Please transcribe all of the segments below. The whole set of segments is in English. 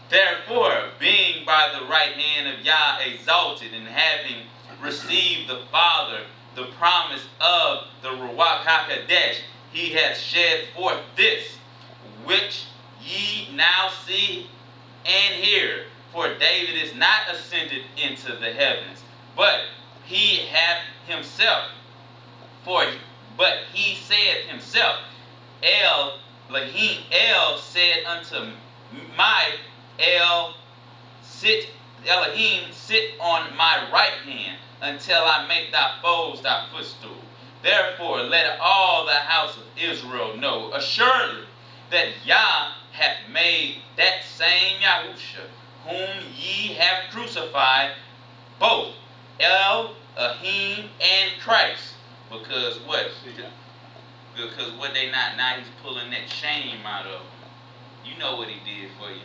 Therefore, being by the right hand of Yah exalted, and having received the Father the promise of the Ruach HaKodesh, he hath shed forth this, which ye now see and hear. For David is not ascended into the heavens, but he hath himself, but he said himself, El said unto my Elohim, sit on my right hand, until I make thy foes thy footstool. Therefore let all the house of Israel know assuredly that Yah hath made that same Yahusha, whom ye have crucified, both Elohim and Christ. Because what? Because what they not, now he's pulling that shame out of them. You know what he did for you.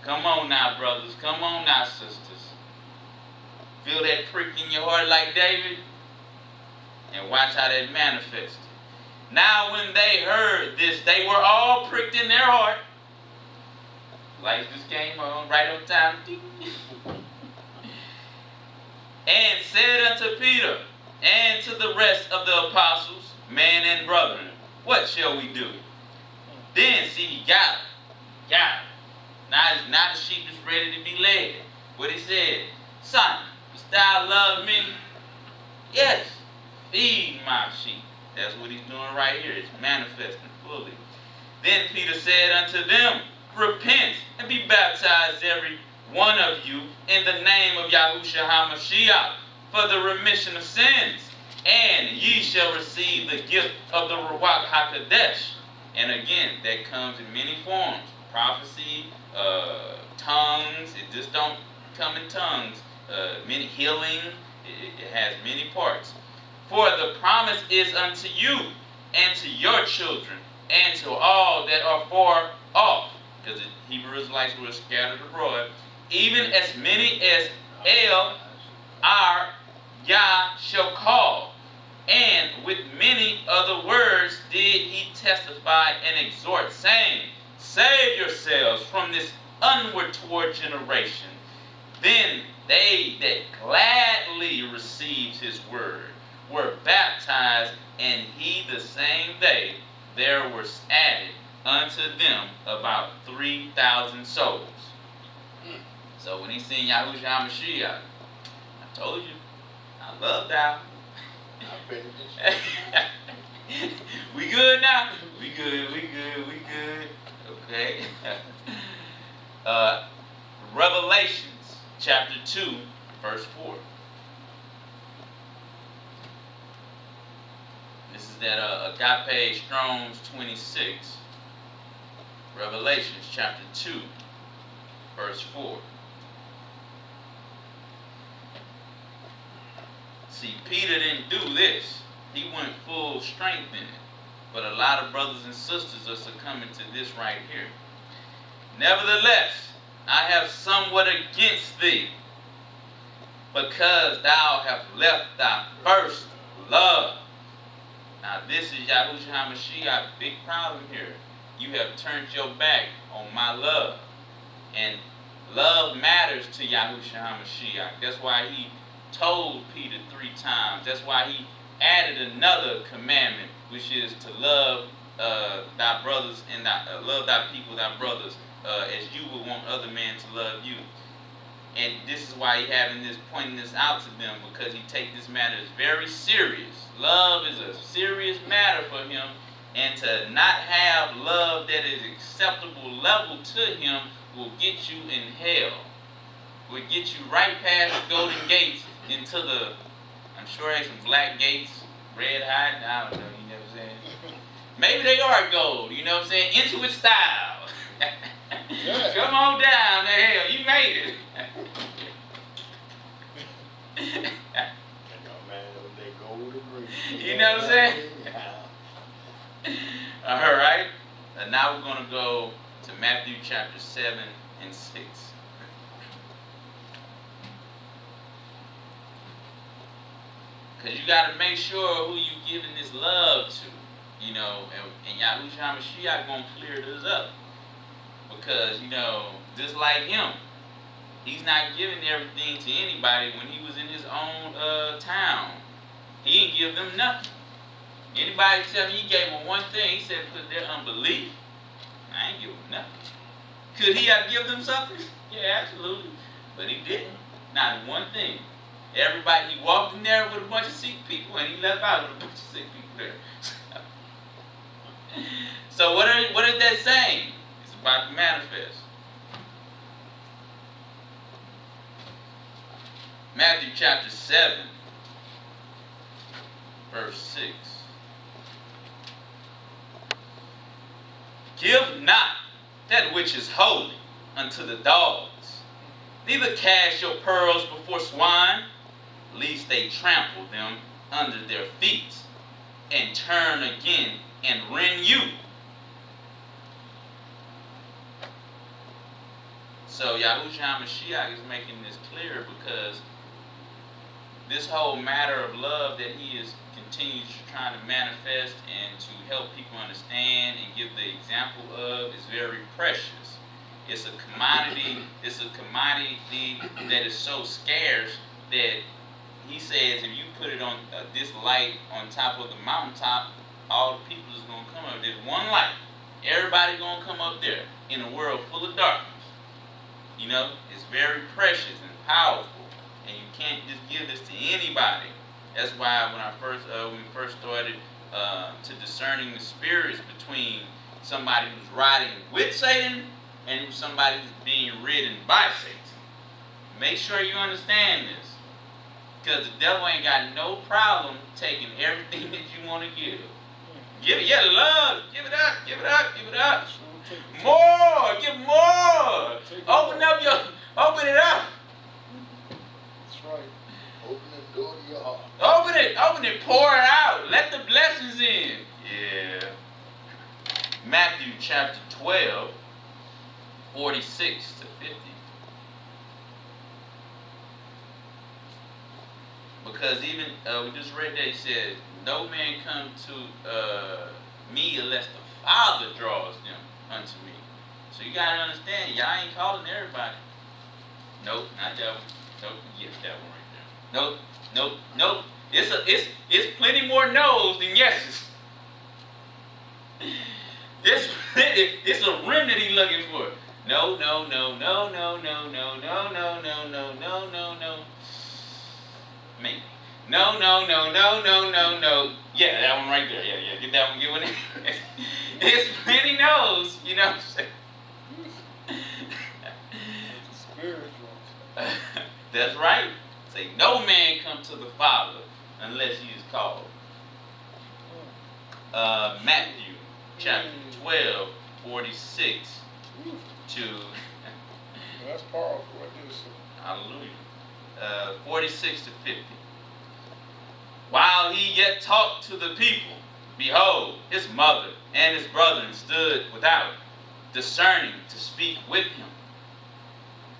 Come on now, brothers. Come on now, sisters. Feel that prick in your heart like David? And watch how that manifested. Now when they heard this, they were all pricked in their heart. Lights just came on right on time. And said unto Peter and to the rest of the apostles, men and brethren, what shall we do? Then see, he got it. Now the sheep is ready to be led. What he said, Son, dost thou love me? Yes, feed my sheep. That's what he's doing right here. It's manifesting fully. Then Peter said unto them, repent and be baptized every one of you in the name of Yahushua HaMashiach for the remission of sins, and ye shall receive the gift of the Ruach HaKodesh. And again, that comes in many forms. Prophecy, tongues. It just don't come in tongues. Many healing. It has many parts. For the promise is unto you and to your children and to all that are far off, because the Hebrew Israelites were scattered abroad, even as many as our Yah shall call. And with many other words did he testify and exhort, saying, save yourselves from this onward toward generation. Then they that gladly received his word were baptized, and he the same day there was added unto them about 3,000 souls. So when he seen Yahushua HaMashiach, I told you, I love thou. We good now? We good. Okay. Revelations chapter 2, verse 4. This is that Agape Strong's 26. Revelations chapter 2, verse 4. See, Peter didn't do this. He went full strength in it. But a lot of brothers and sisters are succumbing to this right here. Nevertheless, I have somewhat against thee, because thou hast left thy first love. Now this is Yahushua HaMashiach, big problem here. You have turned your back on my love. And love matters to Yahushua HaMashiach. That's why he told Peter 3 times. That's why he added another commandment, which is to love thy brothers and love thy people, thy brothers, as you would want other men to love you. And this is why he having this, pointing this out to them, because he take this matter very serious. Love is a serious matter for him, and to not have love that is acceptable level to him will get you in hell. Will get you right past the golden gates into the, I'm sure there's some black gates, red hot, I don't know, you know what I'm saying? Maybe they are gold, you know what I'm saying? Into its style. Yeah. Come on down to hell, you made it. You know what I'm saying? Alright, and now we're going to go to Matthew chapter 7 and 6. Because you got to make sure who you giving this love to, you know, and Yahushua HaMashiach going to clear this up. because, just like him, he's not giving everything to anybody. When he was in his own town, he didn't give them nothing. Anybody tell me he gave them one thing, he said because of their unbelief, I ain't give them nothing. Could he have given them something? Yeah, absolutely. But he didn't. Not one thing. Everybody, he walked in there with a bunch of sick people, and he left out with a bunch of sick people there. So what is that saying? It's about to manifest. Matthew chapter 7, verse 6. Give not that which is holy unto the dogs, neither cast your pearls before swine, lest they trample them under their feet, and turn again and rend you. So Yahushua Mashiach is making this clear, because this whole matter of love that he is continues trying to manifest and to help people understand and give the example of is very precious. It's a commodity. It's a commodity that is so scarce that he says if you put it on this light on top of the mountaintop, all the people is going to come up. There's one light. Everybody going to come up there in a world full of darkness. It's very precious and powerful, and you can't just give this to anybody. That's why when we first started to discerning the spirits between somebody who's riding with Satan and somebody who's being ridden by Satan. Make sure you understand this, because the devil ain't got no problem taking everything that you want to give. Give it, love. Give it up. Give it up. Give it up. More. Give more. Open it up. That's right. Open the door to your heart. Open it, pour it out. Let the blessings in. Yeah. Matthew chapter 12, 46 to 50. Because even, we just read that, he said, no man come to me unless the Father draws them unto me. So you got to understand, y'all ain't calling everybody. Nope, not that one. Nope, yes, that one right there. Nope. It's plenty more no's than yeses. It's a remnant he's looking for. No. Me. No. Yeah, that one right there. Yeah. Get that one. Get one. It's plenty no's. You know what I'm saying? That's right. Say, no man come to the Father unless he is called. Matthew chapter 12, 46 to... That's powerful. Hallelujah. 46 to 50. While he yet talked to the people, behold, his mother and his brethren stood without, discerning to speak with him.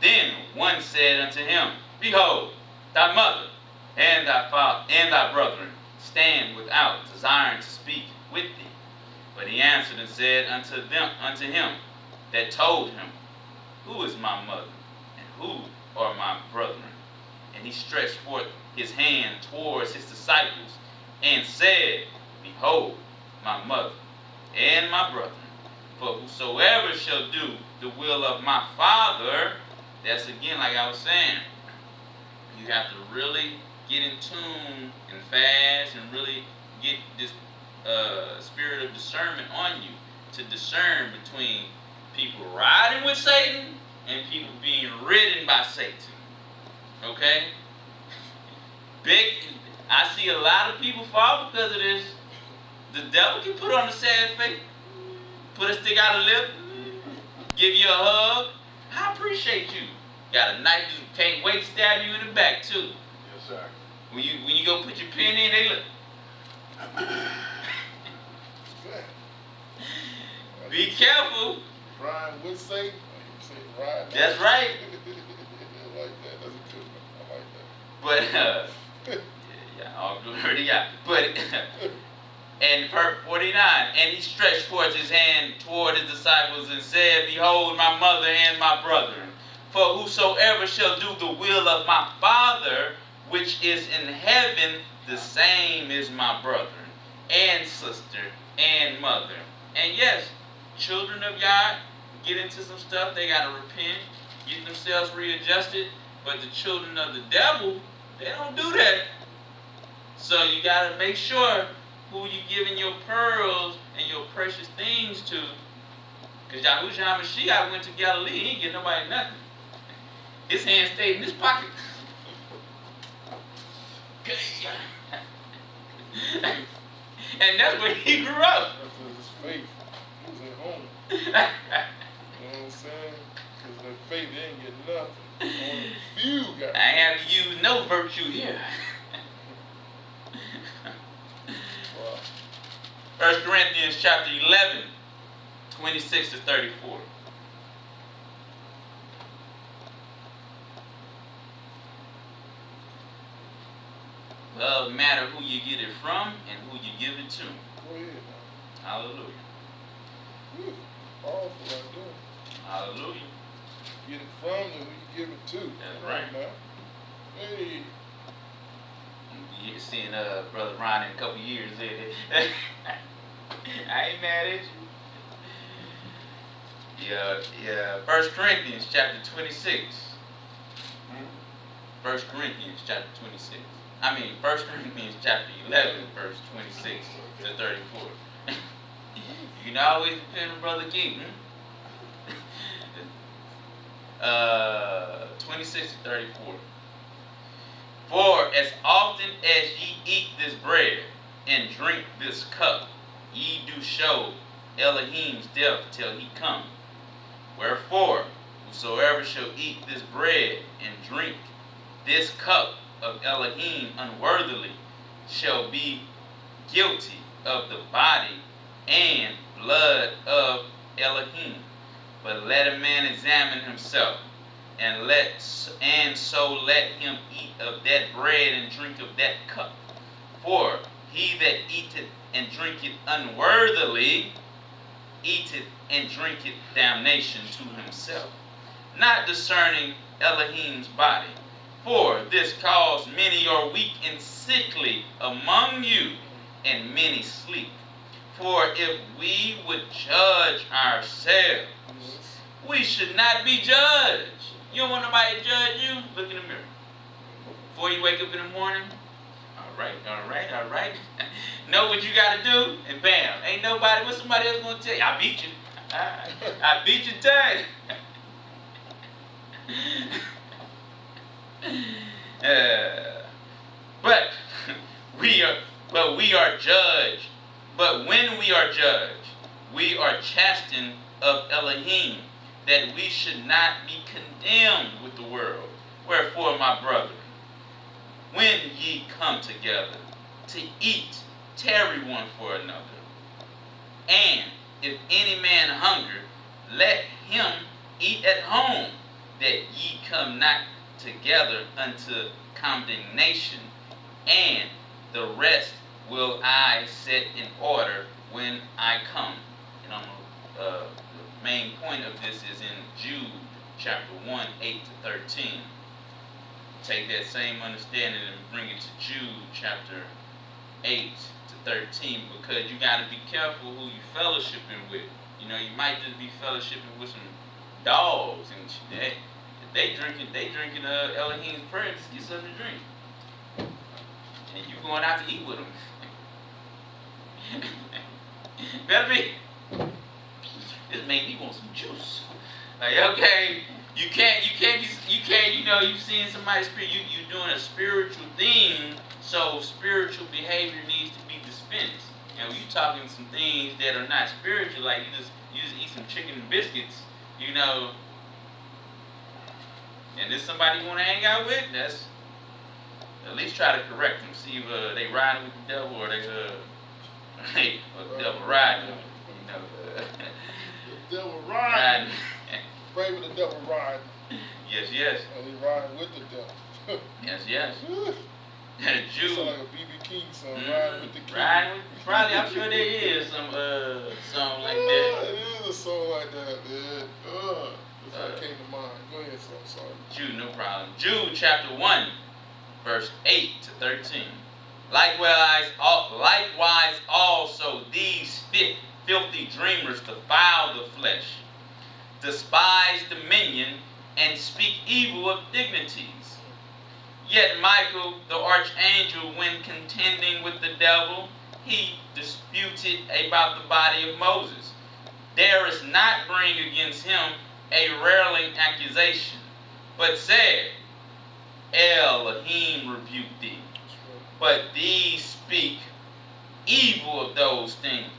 Then one said unto him, behold, thy mother and thy father and thy brethren stand without, desiring to speak with thee. But he answered and said unto him that told him, who is my mother, and who are my brethren? And he stretched forth his hand towards his disciples, and said, behold, my mother and my brethren. For whosoever shall do the will of my Father, that's again like I was saying, you have to really get in tune and fast and really get this spirit of discernment on you to discern between people riding with Satan and people being ridden by Satan. Okay? I see a lot of people fall because of this. The devil can put on a sad face, put a stick out a lip, give you a hug. I appreciate you. Got a knife, you can't wait to stab you in the back too. Yes, sir. When you go put your pen in, they look. Be careful. Ride with Satan. Ride. That's right. I like that. That's a good one. I like that. But yeah, all glory to God. But And verse 49, and he stretched forth his hand toward his disciples and said, Behold, my mother and my brethren. For whosoever shall do the will of my Father, which is in heaven, the same is my brother and sister and mother. And yes, children of God get into some stuff. They got to repent, get themselves readjusted. But the children of the devil, they don't do that. So you got to make sure who you giving your pearls and your precious things to. Because Yahushua HaMashiach went to Galilee. He ain't get nobody nothing. His hand stayed in his pocket. And that's where he grew up. That's his faith. He was at home. You know what I'm saying? Because that faith, they ain't get nothing. Only a few got. I have to use no virtue here. Wow. 1 Corinthians chapter 11, 26 to 34. Love matter who you get it from and who you give it to. Go ahead now. Hallelujah. Whew. Powerful right there. Hallelujah. Get it from and who you give it to. That's right. Now. Hey. You're seeing Brother Ron in a couple years. I ain't mad at you. Yeah. 1 Corinthians chapter 26. 1 Corinthians chapter 26. 1 Corinthians chapter 11, verse 26 to 34. You can always depend on Brother King. 26 to 34. For as often as ye eat this bread and drink this cup, ye do show Elohim's death till he come. Wherefore, whosoever shall eat this bread and drink this cup of Elohim unworthily shall be guilty of the body and blood of Elohim. But let a man examine himself, and so let him eat of that bread and drink of that cup. For he that eateth and drinketh unworthily eateth and drinketh damnation to himself, not discerning Elohim's body. For this cause many are weak and sickly among you, and many sleep. For if we would judge ourselves, we should not be judged. You don't want nobody to judge you? Look in the mirror. Before you wake up in the morning, all right. Know what you got to do, and bam. Ain't nobody, what somebody else going to tell you? I beat you. I beat you today. But we are judged. But when we are judged, we are chastened of Elohim, that we should not be condemned with the world. Wherefore, my brethren, when ye come together to eat, tarry one for another. And if any man hunger, let him eat at home, that ye come not together unto condemnation. And the rest will I set in order when I come. And the main point of this is in Jude chapter 1, 8 to 13. Take that same understanding and bring it to Jude chapter 8 to 13, because you got to be careful who you fellowshipping with. You know, you might just be fellowshipping with some dogs, and they drinking Elohim's prayer, just get something to drink, and you going out to eat with them. Better be. This made me want some juice. Like, okay, you can't, you know, you seeing somebody's spirit, you doing a spiritual thing, so spiritual behavior needs to be dispensed. You know, you talking some things that are not spiritual, like you just eat some chicken and biscuits, you know, and this somebody you want to hang out with, that's, at least try to correct them, see if they riding with the devil or or the devil riding, you know. The devil riding. Pray with the devil riding. Yes. And he riding with the devil. Yes. Jew. Sound like a BB King song, Mm-hmm. Riding with the King. Riding with, probably, I'm sure there is some song like that. It is a song like that, man. That came to mind. Go ahead, so I'm sorry. Jude, no problem. Jude chapter 1, verse 8 to 13. Likewise also these filthy dreamers defile the flesh, despise dominion, and speak evil of dignities. Yet Michael, the archangel, when contending with the devil, he disputed about the body of Moses, darest not bring against him a railing accusation, but said, Elohim rebuke thee. But these speak evil of those things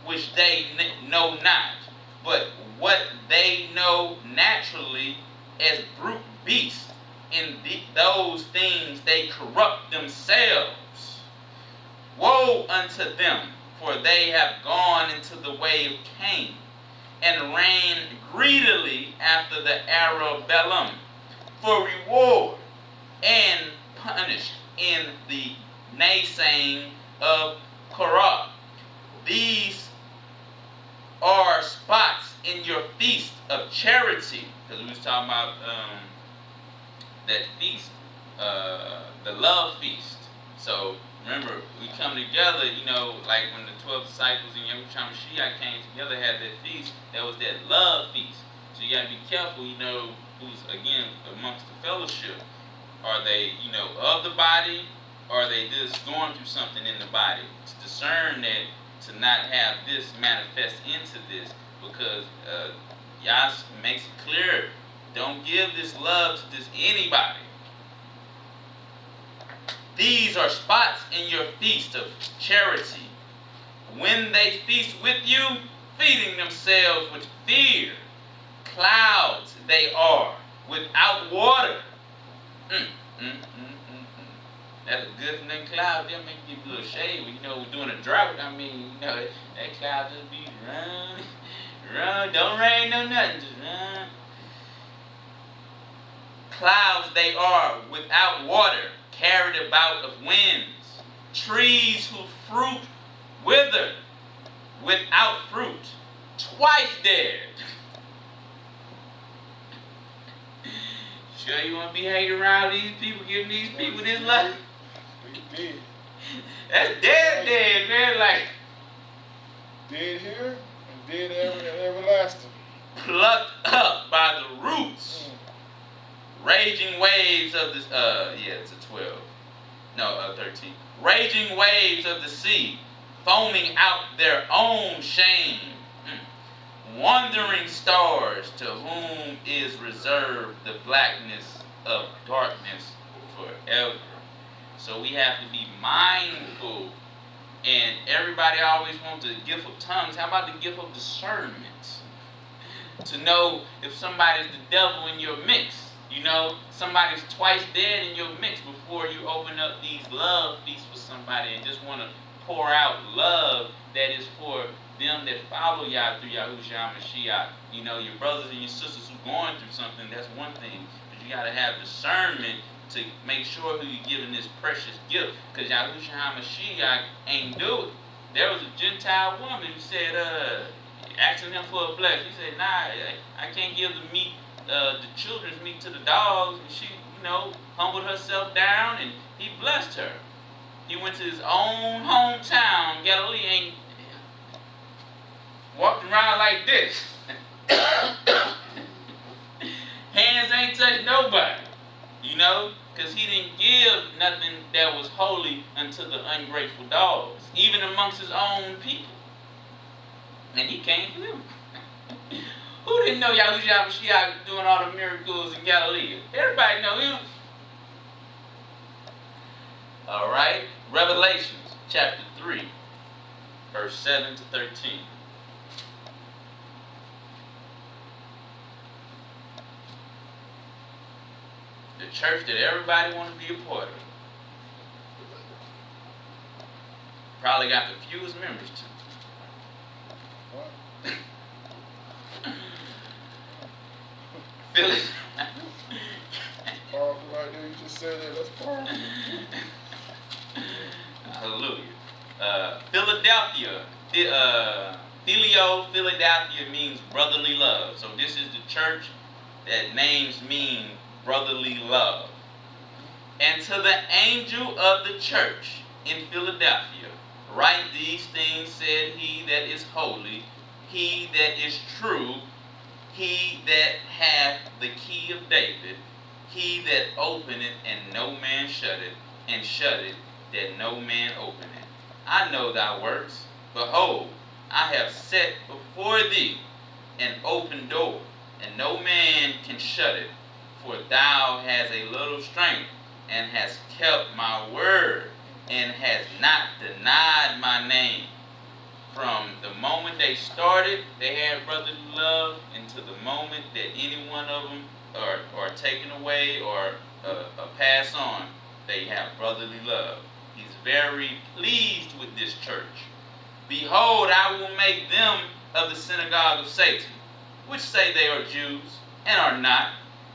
which they know not, but what they know naturally as brute beasts. In those things they corrupt themselves. Woe unto them, for they have gone into the way of Cain, and ran greedily after the arrow of Balaam, for reward, and punished in the naysaying of Korah. These are spots in your feast of charity, because we was talking about that feast, the love feast. So remember, we come together, like when the 12 disciples and Yahushua Mashiach came together, had that feast, that was that love feast. So you got to be careful, who's, again, amongst the fellowship. Are they, of the body, or are they just going through something in the body? To discern that, to not have this manifest into this, because Yah makes it clear, don't give this love to just anybody. These are spots in your feast of charity. When they feast with you, feeding themselves with fear. Clouds they are, without water. That's a good from them clouds. They'll make you give a little shade. We're doing a drought. That cloud just be run. Don't rain, no nothing. Just run. Clouds they are, without water, carried about of winds. Trees whose fruit wither, without fruit. Twice dead. Sure you want to be hanging around these people, giving these people this love? Dead. That's dead, man. Like dead here and dead everlasting. Plucked up by the roots. Raging waves of the it's a 12. No, 13. Raging waves of the sea, foaming out their own shame. Wandering stars, to whom is reserved the blackness of darkness forever. So we have to be mindful. And everybody always wants the gift of tongues. How about the gift of discernment? To know if somebody's the devil in your mix. Somebody's twice dead in your mix before you open up these love feasts for somebody and just want to pour out love that is for them that follow Yah through Yahushua Mashiach. Your brothers and your sisters who are going through something, that's one thing. But you got to have discernment to make sure who you're giving this precious gift. Because Yahushua Mashiach ain't do it. There was a Gentile woman who said, asking him for a blessing. He said, nah, I can't give the meat, the children's meat to the dogs. And she, humbled herself down and he blessed her. He went to his own hometown, Galilee, and walked around like this. Hands ain't touched nobody, because he didn't give nothing that was holy unto the ungrateful dogs, even amongst his own people. And he came for them. Who didn't know Yahushua Mashiach doing all the miracles in Galilee? Everybody know him. All right, Revelations chapter 3, verse 7 to 13. The church that everybody want to be a part of. Probably got the fewest members too. Feel it? Powerful right there. You just said that. That's powerful. Hallelujah. Philadelphia, Philadelphia means brotherly love. So this is the church that names mean brotherly love. And to the angel of the church in Philadelphia, write these things, said he that is holy, he that is true, he that hath the key of David, he that openeth and no man shutteth, and shutteth that no man openeth. I know thy works. Behold, I have set before thee an open door, and no man can shut it. For thou hast a little strength, and hast kept my word, and hast not denied my name. From the moment they started, they had brotherly love, and to the moment that any one of them are taken away or pass on, they have brotherly love. He's very pleased with this church. Behold, I will make them of the synagogue of Satan, which say they are Jews, and are not,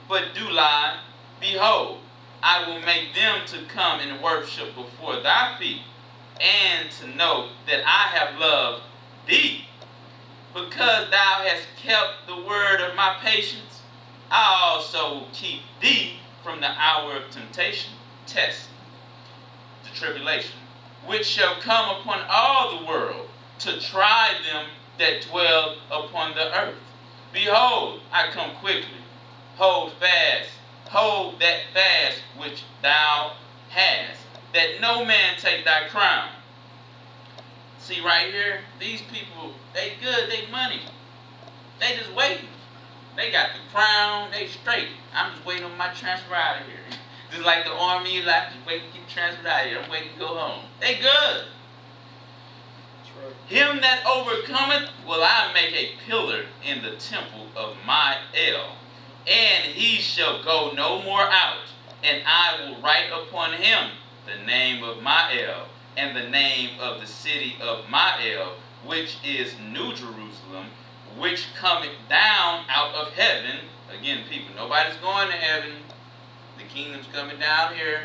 but do lie. Behold, I will make them to come and worship before thy feet, and to know that I have loved thee. Because thou hast kept the word of my patience, I also will keep thee from the hour of temptation, test, the tribulation, which shall come upon all the world, to try them that dwell upon the earth. Behold, I come quickly. Hold that fast which thou hast, that no man take thy crown. See right here, these people, they good, they money. They just waiting. They got the crown, they straight. I'm just waiting on my transfer out of here. Just like the army, like just waiting to get transferred out of here. I'm waiting to go home. They good. Right. Him that overcometh will I make a pillar in the temple of my El, and he shall go no more out. And I will write upon him the name of my El, and the name of the city of my El, which is New Jerusalem, which cometh down out of heaven. Again, people, nobody's going to heaven. The kingdom's coming down here.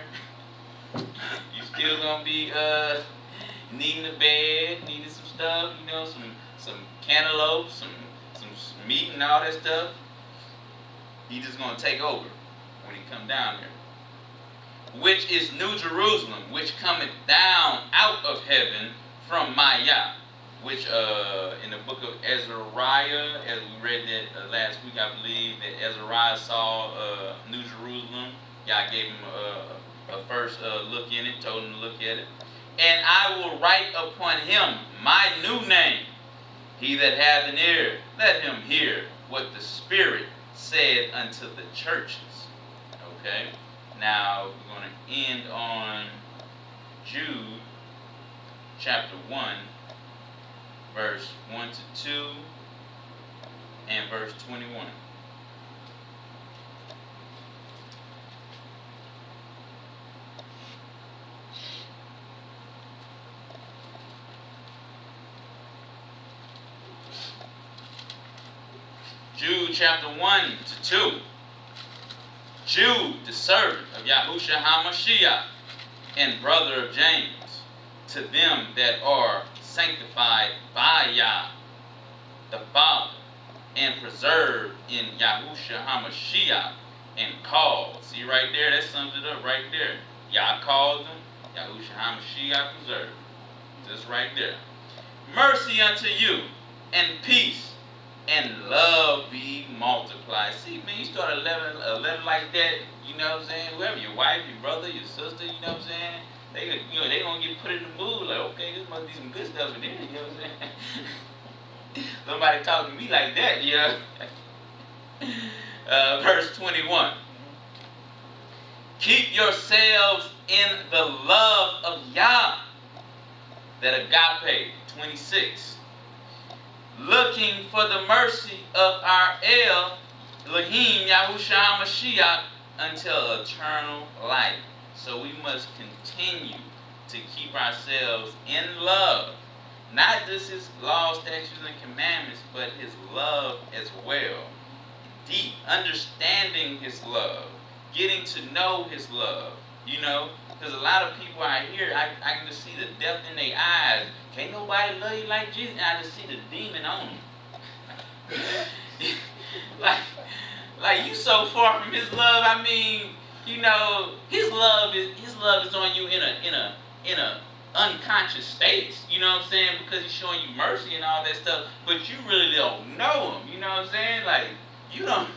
You still gonna be needing a bed, needing some stuff, you know, some cantaloupes, some meat and all that stuff. He's just gonna take over when he come down here. Which is New Jerusalem, which cometh down out of heaven from my Yah. Which in the book of Ezariah, as we read that last week, I believe that Ezariah saw New Jerusalem. Yah gave him a first look in it, told him to look at it. And I will write upon him my new name. He that hath an ear, let him hear what the Spirit said unto the churches. Okay? Now, we're going to end on Jude chapter 1, verse 1 to 2, and verse 21. Jude chapter 1 to 2. Jude, the servant of Yahushua HaMashiach, and brother of James, to them that are sanctified by Yah, the Father, and preserved in Yahushua HaMashiach, and called. See right there, that sums it up right there. Yah called them, Yahushua HaMashiach preserved them. Just right there. Mercy unto you, and peace, and love be multiplied. See, man, you start a letter like that, you know what I'm saying? Whoever, your wife, your brother, your sister, you know what I'm saying? They gonna get put in the mood like, okay, this must be some good stuff in there, you know what I'm saying? Somebody talking to me like that, you know? Verse 21. Keep yourselves in the love of Yah, that agape. 26. Looking for the mercy of our El, Elohim, Yahushua HaMashiach, until eternal life. So we must continue to keep ourselves in love. Not just his laws, statutes, and commandments, but his love as well. Deep, understanding his love. Getting to know his love. You know, Because a lot of people out here, I can just see the depth in their eyes. Can't nobody love you like Jesus. And I just see the demon on them. like you so far from his love. I mean, you know, his love is on you in a unconscious state. You know what I'm saying? Because he's showing you mercy and all that stuff. But you really don't know him. You know what I'm saying? Like you don't.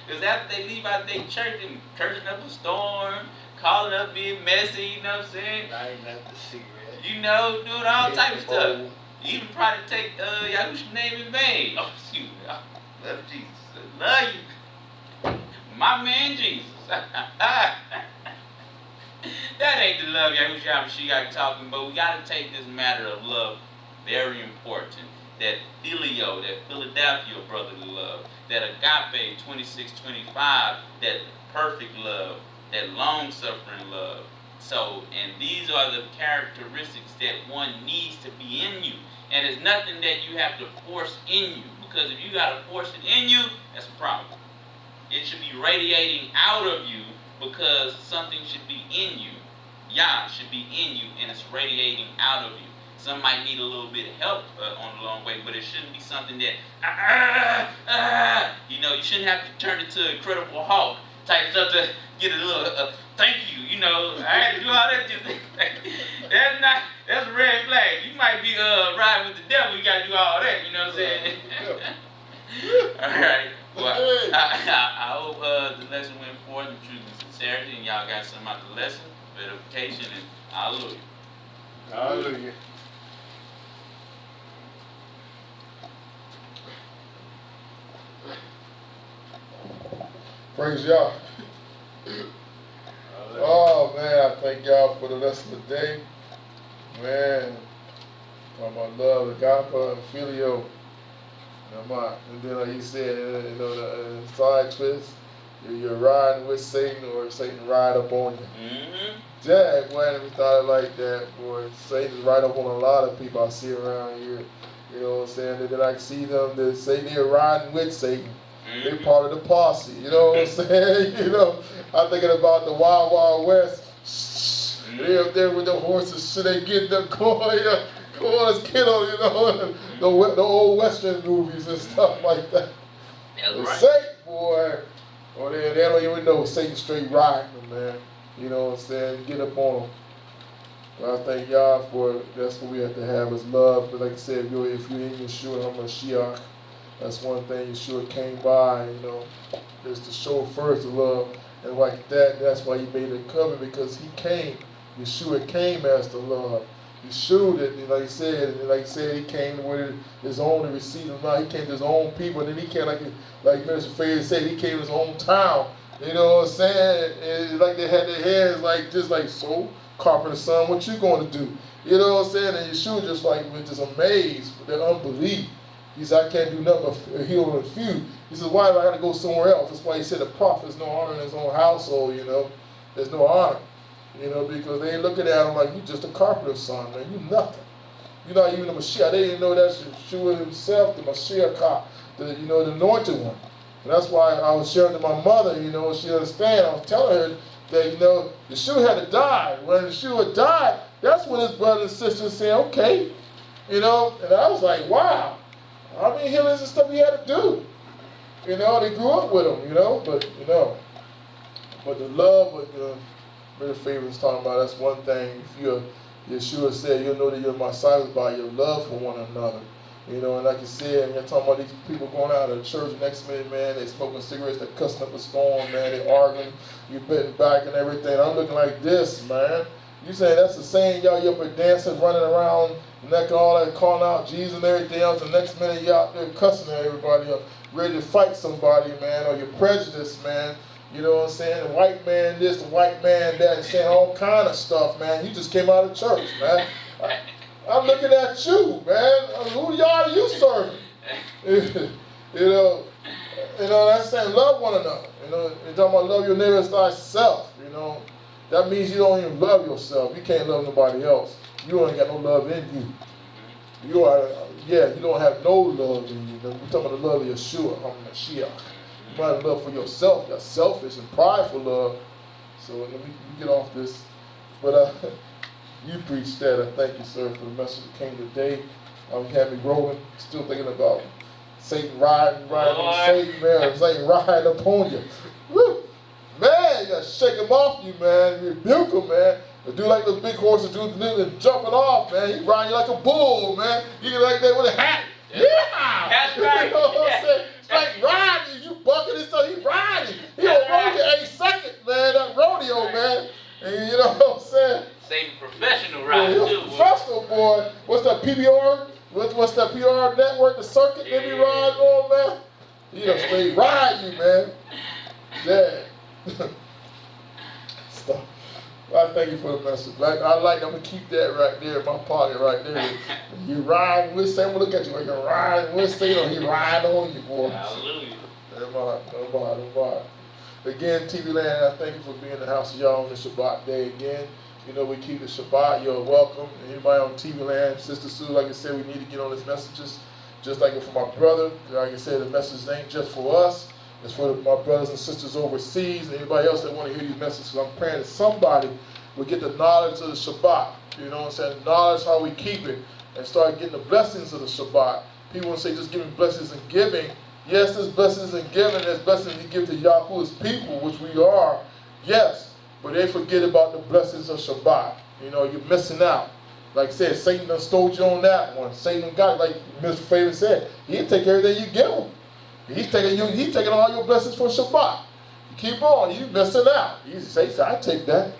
Because after they leave out their church and cursing up a storm, calling up being messy. You know what I'm saying? Lighting up the cigarette. You know, doing all type of stuff. You even probably take Yahushua's name in vain. Oh, excuse me. I love Jesus. I love you. My man Jesus. That ain't the love Yahushua Mashiach talking about. We got to take this matter of love very important. That filio, that Philadelphia brotherly love, that agape 26-25, that perfect love, that long-suffering love. So, and these are the characteristics that one needs to be in you. And it's nothing that you have to force in you. Because if you got to force it in you, that's a problem. It should be radiating out of you because something should be in you. Yah should be in you and it's radiating out of you. Some might need a little bit of help on the long way, but it shouldn't be something that, you know, you shouldn't have to turn it to Incredible Hulk type stuff to get a little thank you. You know, I had to do all that. That's a red flag. You might be riding with the devil. You got to do all that. You know what I'm saying? All right. Well, I hope the lesson went forth in truth and sincerity, and y'all got something out the lesson, edification, and hallelujah. Hallelujah. Praise y'all. Oh man, I thank y'all for the lesson today. Man, talking about love, agape, and filio. And then like he said, you know, the side twist, you're riding with Satan or Satan ride up on you. Mm-hmm. Jack, man, we thought it like that, boy. Satan's right up on a lot of people I see around here. You know what I'm saying? And then I see them that say they're riding with Satan. Mm-hmm. They're part of the posse. You know what I'm saying? You know, I'm thinking about the Wild Wild West. Mm-hmm. They're up there with the horses, so they get them going. Come on, let's get on, you know, the old Western movies and stuff like that. That's It's right. Satan, boy. Or they don't even know Satan straight riding them, man. You know what I'm saying? Get up on them. But I thank y'all for it. That's what we have to have is love. But like I said, if you're in Yeshua, I'm a Shiach. That's one thing Yeshua came by, you know, is to show first the love. And like that, that's why he made a covenant, because he came. Yeshua came as the love. Yeshua, that, like he said, he came to his own to receive him. Now he came to his own people, and then he came like Minister Faye said, he came to his own town. You know what I'm saying? And like they had their hands like just like, so carpenter son, what you going to do? You know what I'm saying? And Yeshua just like was just amazed with their unbelief. He said, I can't do nothing but heal a few. He said, why do I got to go somewhere else? That's why he said the prophet has no honor in his own household, you know. There's no honor, you know, because they ain't looking at him like, you just a carpenter's son, man. You nothing. You're not even the Mashiach. They didn't know that's Yeshua himself, the Mashiach, the anointed one. And that's why I was sharing to my mother, you know, she understand. I was telling her that, you know, Yeshua had to die. When Yeshua died, that's when his brothers and sisters said, okay, you know. And I was like, wow, how many healings and stuff he had to do? You know, they grew up with him, you know, but, you know. But the love, what Brother Favor was talking about, that's one thing. If you're, Yeshua said, you'll know that you're my disciples by your love for one another. You know, and like you said, and you're talking about these people going out of the church next minute, man, they smoking cigarettes, they're cussing up a storm, man, they arguing, you betting back and everything. I'm looking like this, man. You saying that's the same, y'all, you're up there dancing, running around, neck and all that, calling out Jesus and everything else. The next minute, you out there cussing at everybody up, ready to fight somebody, man, or you're prejudiced, man. You know what I'm saying? The white man this, the white man that, and saying all kind of stuff, man. You just came out of church, man. I'm looking at you, man. Who y'all are you serving? you know, that's saying love one another. You know, you're talking about love your neighbor as thyself. You know, that means you don't even love yourself. You can't love nobody else. You ain't got no love in you. You are, you don't have no love in you. We're talking about the love of Yeshua, Mashiach. You might have love for yourself, that selfish and prideful love. So let me get off this But you preached that. I thank you, sir, for the message that came today. You had me rolling, still thinking about Satan riding Satan, man. Satan riding up on you. Woo! Man, you gotta shake him off you, man. Rebuke him, man. Do like those big horses do, and jumping off, man. He riding you like a bull, man. You get like that with a hat. Yeah! That's right. You know what I'm saying? It's like riding you, bucking and stuff. He riding. He on road you 8 seconds, man. That rodeo, man. And you know what I'm saying? Satan professional rider Yeah, too. professional, boy. What's that PBR? What's that PR network, the circuit they be riding on, man? He done straight ride you, man. Yeah. Stop. I thank you for the message. I'm gonna keep that right there in my pocket right there. You ride with Satan, look at you like you're riding with Satan, he riding on you, boy. Hallelujah. Nobody. Again, TV Land, I thank you for being in the house of y'all on the Shabbat day again. You know, we keep the Shabbat, you're welcome. Anybody on TV Land, Sister Sue, like I said, we need to get on these messages. Just like for my brother, like I said, the message ain't just for us. It's for my brothers and sisters overseas and anybody else that want to hear these messages. Because I'm praying that somebody will get the knowledge of the Shabbat. You know what I'm saying? Knowledge how we keep it and start getting the blessings of the Shabbat. People want to say just giving blessings and giving. Yes, there's blessings and giving. There's blessings to give to Yahuwah's people, which we are. Yes, but they forget about the blessings of Shabbat. You know, you're missing out. Like I said, Satan done stole you on that one. Satan got, like Mr. Favorite said, he'll take everything you give him. He's taking all your blessings for Shabbat. You keep on, you missing out. You say, I take that.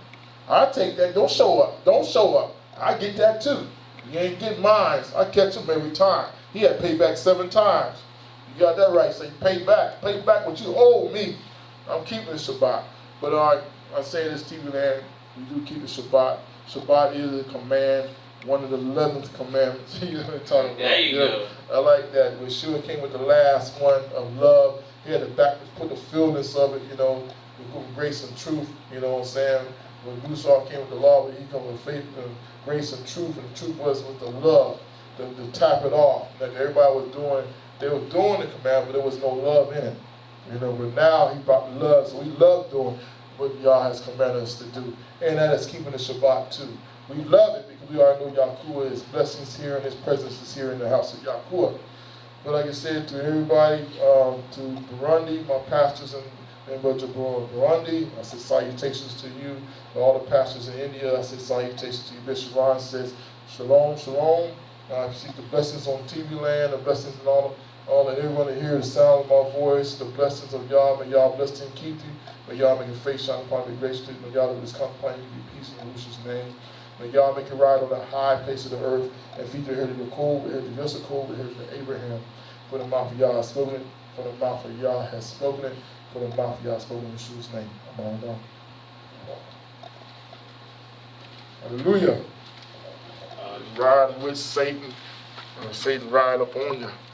I take that. Don't show up. I get that too. You ain't getting mine. I catch him every time. He had to pay back 7 times. You got that right. So you pay back what you owe me. I'm keeping the Shabbat. But I say this, TV Land, we do keep the Shabbat. Shabbat is a command, one of the 11th commandments. You know what I'm talking about? There you go. I like that. When Yeshua came with the last one of love, he had to put the fullness of it, you know, with grace and truth, you know what I'm saying? When Musa came with the law, he came with faith and grace and truth the truth was with the love, to tap it off. That everybody was doing, they were doing the command, but there was no love in it. You know, but now he brought love, so we love doing what Yah has commanded us to do. And that is keeping the Shabbat too. We love it because we already know Yahuwah, his blessings here and his presence is here in the house of Yahuwah. But like I said, to everybody, to Burundi, my pastors in Burundi, I said salutations to you. To all the pastors in India, I said salutations to you. Bishop Ron says shalom, shalom. I see the blessings on TV Land, the blessings in all and everyone that hears the sound of my voice, the blessings of Yah. May Yah bless and keep you. May Yah make your face shine upon you, grace to you. May Yah let this come upon you, be peace in Yahushua's name. May Yah make you ride on the high place of the earth and feed your head to Yaakov, your head to Yosef, your head to Abraham. For the mouth of Yah has spoken it. For the mouth of Yah has spoken it. For the mouth of Yah has spoken in Yeshua's name. Amen. Hallelujah. Riding with Satan. Satan ride up on you.